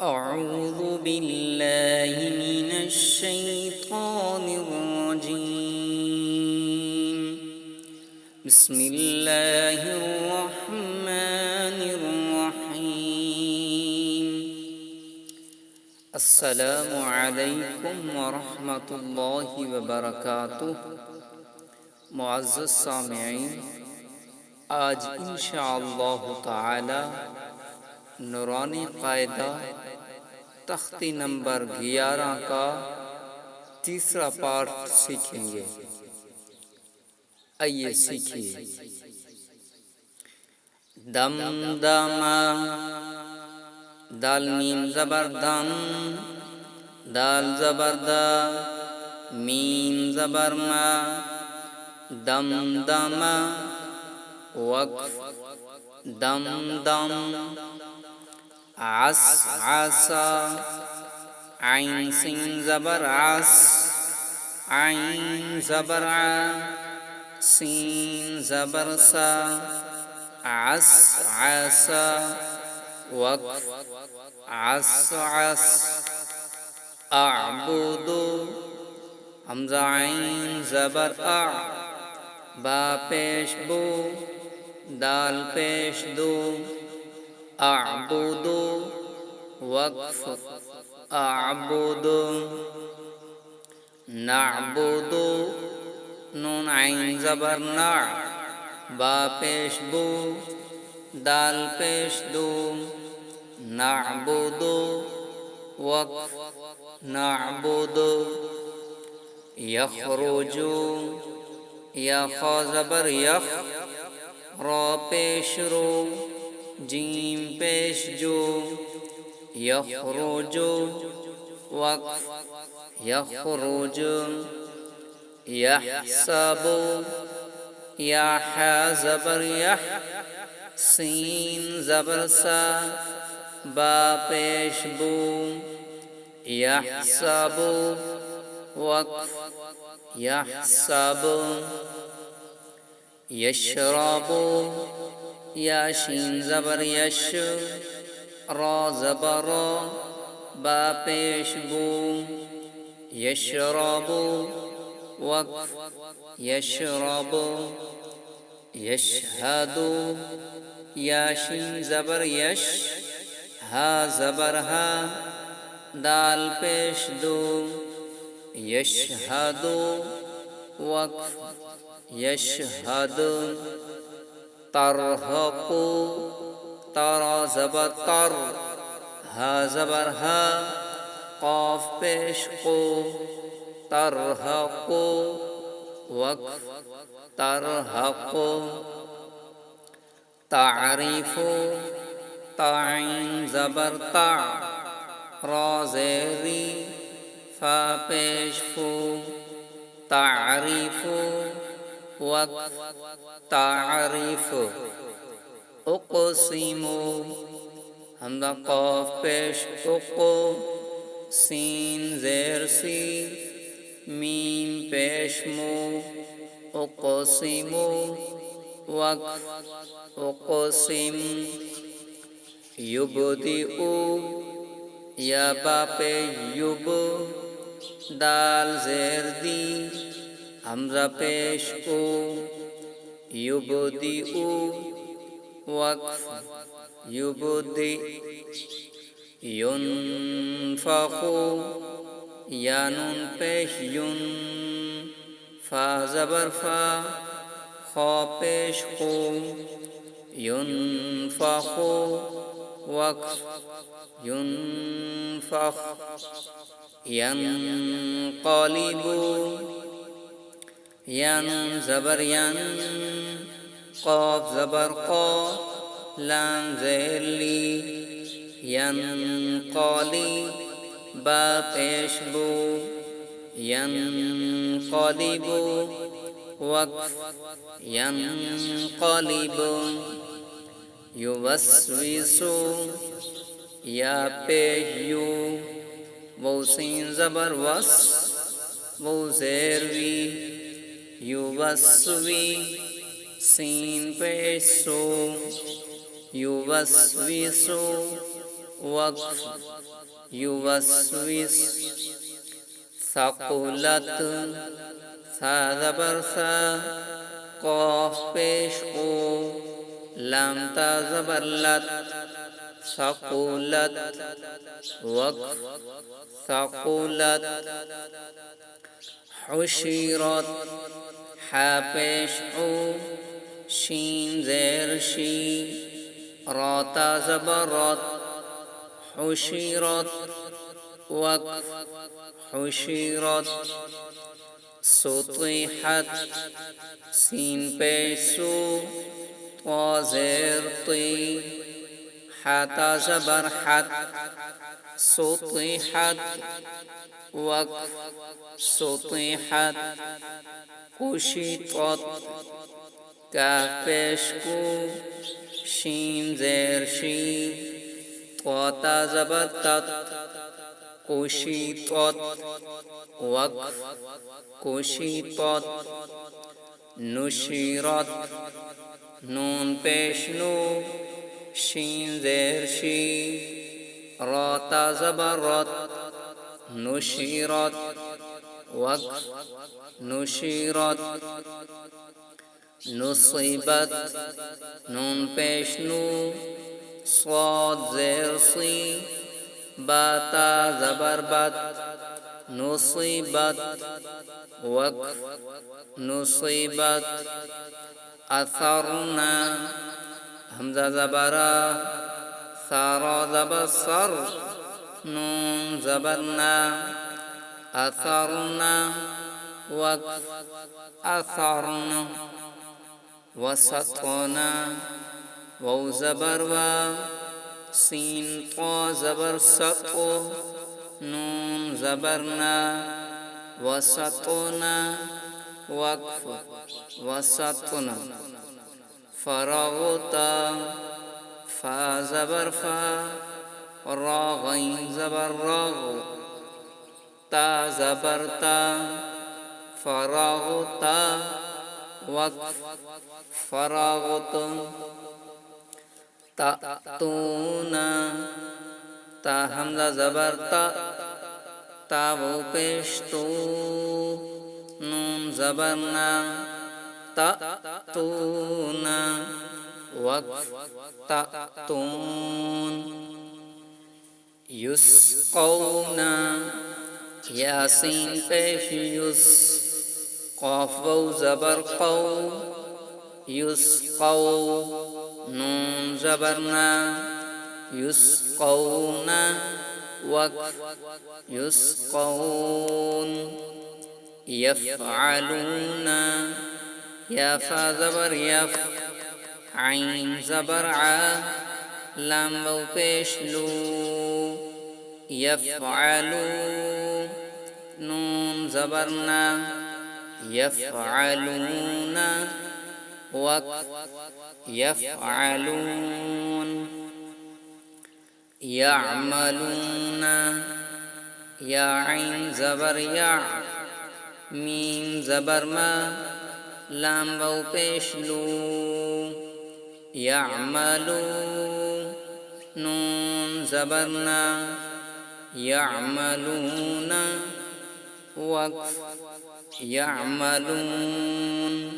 أعوذ بالله من الشيطان الرجيم بسم الله الرحمن الرحيم السلام عليكم ورحمة الله وبركاته معزز सामिईन आज इंशाअल्लाह ताला नूरानी कायदा तख्ती नंबर 11 का तीसरा पार्ट सीखेंगे। आइए सीखिए। दम दमा दाल मीम जबर दम दाल जबर दा मीम जबर मा दम दमा वक्फ दम दम आस आसा आइन सिन जबर आस आइन जबर आ सीन जबर सा आस आसा वक्फ आस आस अअबुदु हमजा आइन जबर आ बा पेश बु दाल पेश दो अअबुदु वक्फ अअबुदु नअबुदु नून आइन जबर ना बा पेश बु दाल पेश दो नअबुदु वक्फ नअबुदु यखरुजु या खा जबर यख रा पेश रो जीम पेश जो यखरुजु वक्फ यखरुजु यहसबु या हा जबर यह सीन जबर सा बा पेश बु यहसबु वक्फ यहसबु यशरबु या शीन जबर यश रा जबर बा पेश बु यशरबु वक्फ यशरबु यशहदु या शीन जबर यश हा जबर हा दाल पेश दो यशहदु वक्फ यशहदु तरहकु तरा जबर तर हा जबर हा काफ पेश को तरहकु वक्फ तरहकु तारीफु ताइन जबर ता रा ज़ेरी फा पेश फु तारीफु वक्फ तारीफु उक़सिमु हमदा काफ पेश उक़ो सीन ज़ेर सी मीम पेश मु उक़सिमु वक्फ उक़सिम युबदिउ या बा पे युब दाल ज़ेर दी हमजा पेश को युबदिउ वक्फ युबदि युनफखु या नून पेश युन फा जबर फा खा पेश खु युनफखु वक्फ युनफख यनक़लिबु या नून जबर यन क़ाफ जबर क़ा लाम ज़ेर ली यनक़लि बा पेश बु यनक़लिबु वक्फ यनक़लिबु युवस्विसु या पेश यू वो सीन जबर वस वो ज़ेर वी युवस्वी सीन पेश सो युवस्विसु वक्फ يوسوس ثقلت ثا زبر ثا قاف پیش قو لام تا زبر لت ثقلت وقف ثقلت حشرت حا پیش حو شین زیر شی را تا زبر رت حشرت وقف حشرت سطحت سين بيسو طازر طي حتى زبر حت سطحت وقف سطحت كشطت كاف بيشكو شين زير شي طاتا زبر تت كشطت وقف كشطت نشرت نون پیش نو شین زیر شی را تا زبر رت نشرت وقف نشرت نصیبت نون پیش نو صاد زیر سی با تا زبر بت نصیبت وقف نصیبت أثرنا همزة زبرا ثارا زبر صر نون زبرنا أثرنا وقف أثرنا وسطنا وو زبر و سين طا زبر سطو نون زبرنا وسطنا وقف وسطنا فرغتا فا زبر فا را غين زبر رغ تا زبر تا فرغتا وقف فرغت تأتونا تا همزة زبر تا تا وہ پیشتو نون زبرنا تأتونا وقف تأتون يسقونا ياسين پیش يس قاف و زبر قو يسقو نون زبرنا يسقونا وقف يسقون يفعلون يا فا زبر يف عين زبر ع لام و پیش لو يفعلو نون زبرنا يفعلون وقف يفعلون يعملون يا عين زبر يع ميم زبر ما لام و پیش لو يعملو نون زبرنا يعملون وقف يعملون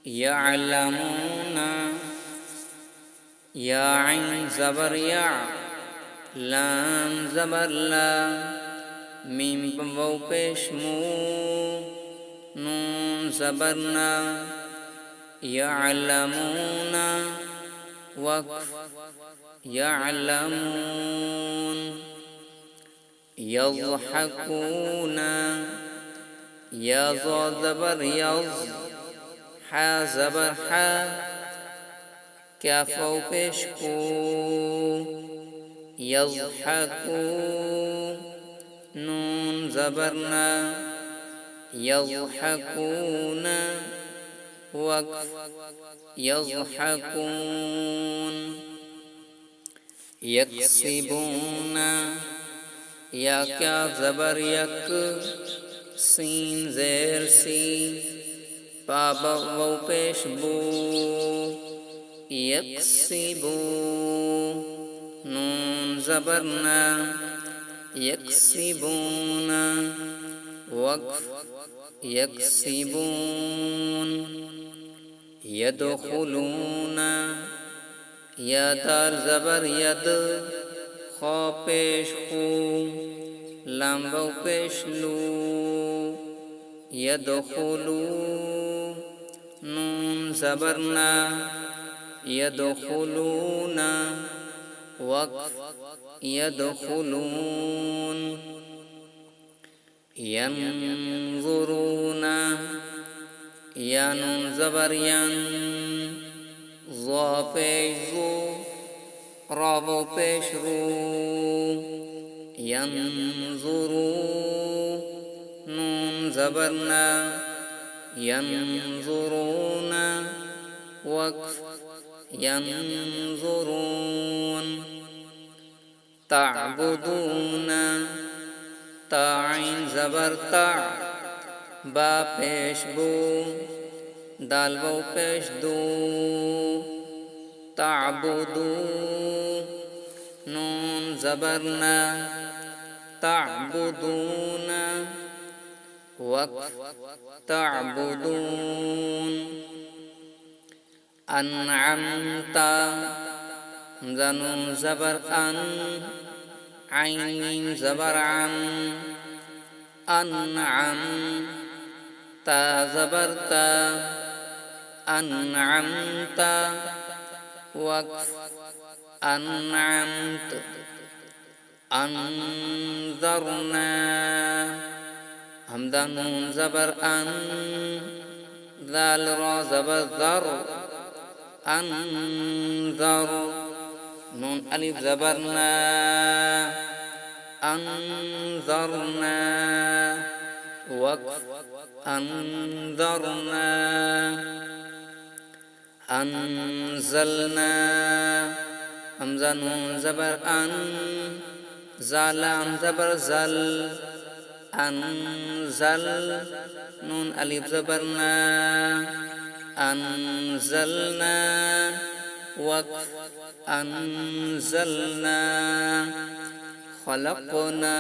يعلمون يا عين زبر يع لام زبر لا ميم و پیش مو نون زبرنا يعلمون وقف يعلمون يضحكون يا ظا زبر يظ حا زبر حا كاف و پیش کو يضحكون نون زبرنا يضحكون وقف يضحكون يكسبون يا كاف زبر يك سين زير سي بابا و پیش بو يكسبو نون زبر نا يكسبون وقف يكسبون يدخلون يا دال زبر يد خا پیش خو لام واو پیش لو يدخلو نون زبر نا يدخلون وقف يدخلون ينظرون يا نون زبر ين ظا پیش ظو را واو پیش رو ينظرو نون زبر نا ينظرون وقف ينظرون تعبدون تا عين زبر تا با پیش بو دال واو پیش دو تعبدو نون زبر نا تعبدون وقف تعبدون أنعمت نون زبر أن عين زبر عن أنعم تا زبر تا أنعمت وقف أنعمت أنذرنا همدا نون زبر أن ذال را زبر ذر أنذر نون ألف زبرنا أنذرنا وقف أنذرنا أنزلنا همزة نون زبر أن زال زبر زل أنزل نون ألف زبرنا أنزلنا وقف أنزلنا خلقنا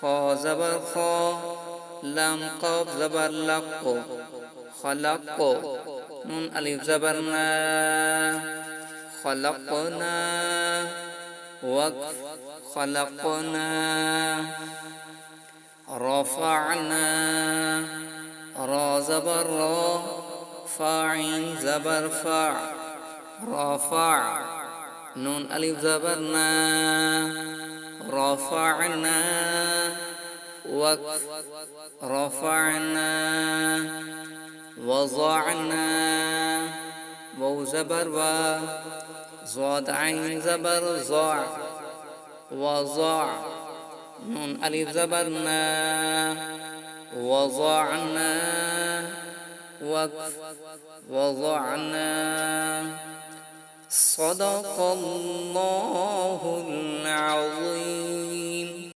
خا زبر خا لام قاف زبر لق خلق نون ألف زبرنا خلقنا وقف خلقنا رفعنا را زبر را فاعين زبر فاع رفع نون ألف زبرنا رفعنا وقف رفعنا وضعنا واو زبر و ضاد عين زبر ضع وضع نون ألف زبرنا وضعنا وقف وضعنا صدق الله العظيم.